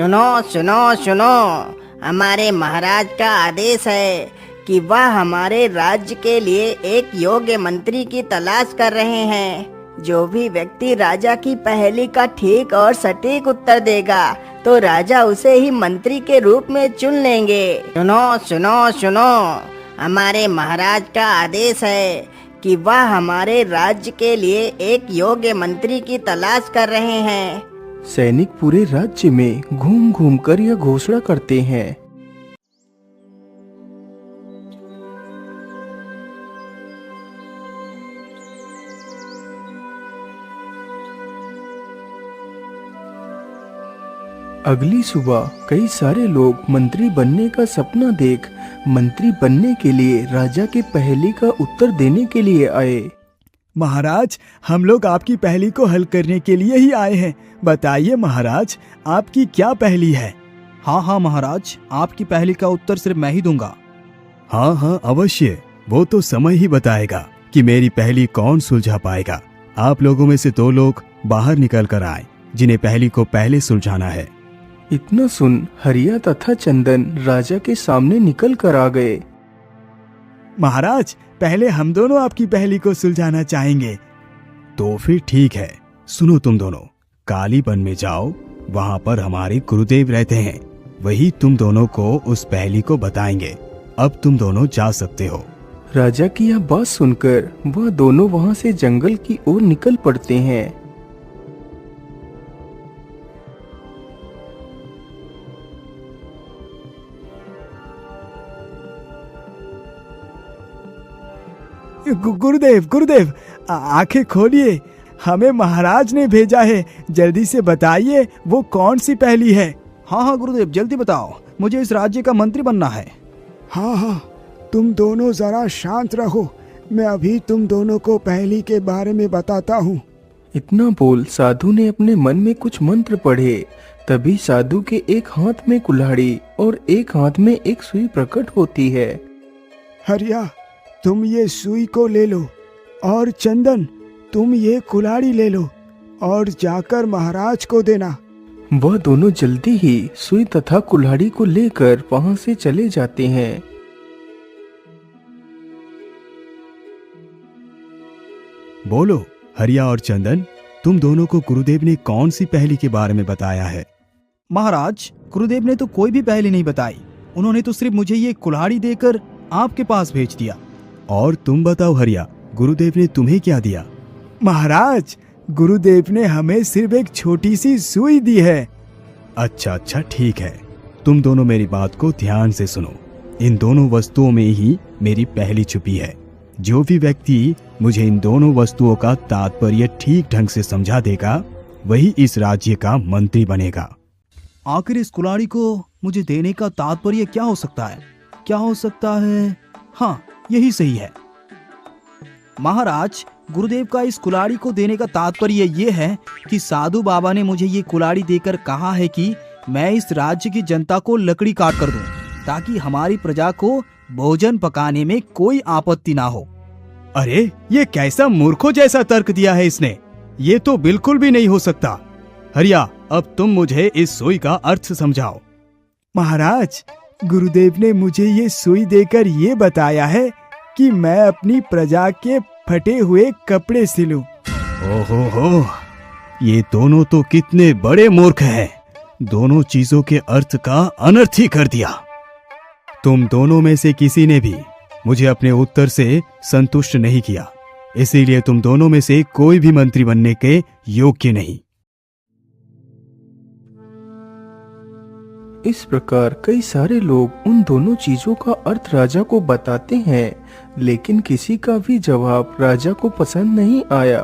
सुनो सुनो सुनो, हमारे महाराज का आदेश है कि वह हमारे राज्य के लिए एक योग्य मंत्री की तलाश कर रहे हैं। जो भी व्यक्ति राजा की पहेली का ठीक और सटीक उत्तर देगा तो राजा उसे ही मंत्री के रूप में चुन लेंगे। सुनो सुनो सुनो, हमारे महाराज का आदेश है कि वह हमारे राज्य के लिए एक योग्य मंत्री की तलाश कर रहे हैं। सैनिक पूरे राज्य में घूम घूम कर यह घोषणा करते हैं। अगली सुबह कई सारे लोग मंत्री बनने का सपना देख मंत्री बनने के लिए राजा के पहेली का उत्तर देने के लिए आए। महाराज, हम लोग आपकी पहेली को हल करने के लिए ही आए हैं। बताइए महाराज, आपकी क्या पहेली है? हाँ महाराज, आपकी पहेली का उत्तर सिर्फ मैं ही दूंगा। हाँ अवश्य, वो तो समय ही बताएगा कि मेरी पहेली कौन सुलझा पाएगा। आप लोगों में से 2 लोग बाहर निकल कर आए जिन्हें पहेली को पहले सुलझाना है। इतना सुन हरिया तथा चंदन राजा के सामने निकल कर आ गए। महाराज, पहले हम दोनों आपकी पहेली को सुलझाना चाहेंगे। तो फिर ठीक है, सुनो तुम दोनों, काली वन में जाओ, वहाँ पर हमारे गुरुदेव रहते हैं। वही तुम दोनों को उस पहेली को बताएंगे। अब तुम दोनों जा सकते हो। राजा की यह बात सुनकर वह दोनों वहाँ से जंगल की ओर निकल पड़ते हैं। गुरुदेव, आंखें खोलिए, हमें महाराज ने भेजा है। जल्दी से बताइए वो कौन सी पहेली है। हाँ गुरुदेव, जल्दी बताओ, मुझे इस राज्य का मंत्री बनना है। हाँ, तुम दोनों जरा शांत रहो, मैं अभी तुम दोनों को पहेली के बारे में बताता हूँ। इतना बोल साधु ने अपने मन में कुछ मंत्र पढ़े। तभी साधु के एक हाथ में कुल्हाड़ी और एक हाथ में एक सुई प्रकट होती है। हरिया, तुम ये सुई को ले लो, और चंदन, तुम ये कुल्हाड़ी ले लो और जाकर महाराज को देना। वह दोनों जल्दी ही सुई तथा कुल्हाड़ी को लेकर वहां से चले जाते हैं। बोलो हरिया और चंदन, तुम दोनों को गुरुदेव ने कौन सी पहेली के बारे में बताया है? महाराज, गुरुदेव ने तो कोई भी पहेली नहीं बताई। उन्होंने तो सिर्फ मुझे ये कुल्हाड़ी देकर आपके पास भेज दिया। और तुम बताओ हरिया, गुरुदेव ने तुम्हें क्या दिया? महाराज, गुरुदेव ने हमें सिर्फ एक छोटी सी सुई दी है। अच्छा ठीक है, तुम दोनों मेरी बात को ध्यान से सुनो। इन दोनों वस्तुओं में ही मेरी पहेली छुपी है। जो भी व्यक्ति मुझे इन दोनों वस्तुओं का तात्पर्य ठीक ढंग से समझा देगा वही इस राज्य का मंत्री बनेगा। आखिर इस कुल्हाड़ी को मुझे देने का तात्पर्य क्या हो सकता है? हाँ, यही सही है। महाराज, गुरुदेव का इस कुल्हाड़ी को देने का तात्पर्य ये है कि साधु बाबा ने मुझे ये कुल्हाड़ी देकर कहा है कि मैं इस राज्य की जनता को लकड़ी काट कर दूं, ताकि हमारी प्रजा को भोजन पकाने में कोई आपत्ति ना हो। अरे, ये कैसा मूर्खों जैसा तर्क दिया है इसने। ये तो बिल्कुल भी नहीं हो सकता। हरिया, अब तुम मुझे इस सुई का अर्थ समझाओ। महाराज, गुरुदेव ने मुझे ये सुई देकर ये बताया है कि मैं अपनी प्रजा के फटे हुए कपड़े सिलूं। ओहो, ये दोनों तो कितने बड़े मूर्ख हैं। दोनों चीजों के अर्थ का अनर्थ ही कर दिया। तुम दोनों में से किसी ने भी मुझे अपने उत्तर से संतुष्ट नहीं किया, इसीलिए तुम दोनों में से कोई भी मंत्री बनने के योग्य नहीं। इस प्रकार कई सारे लोग उन दोनों चीजों का अर्थ राजा को बताते हैं, लेकिन किसी का भी जवाब राजा को पसंद नहीं आया।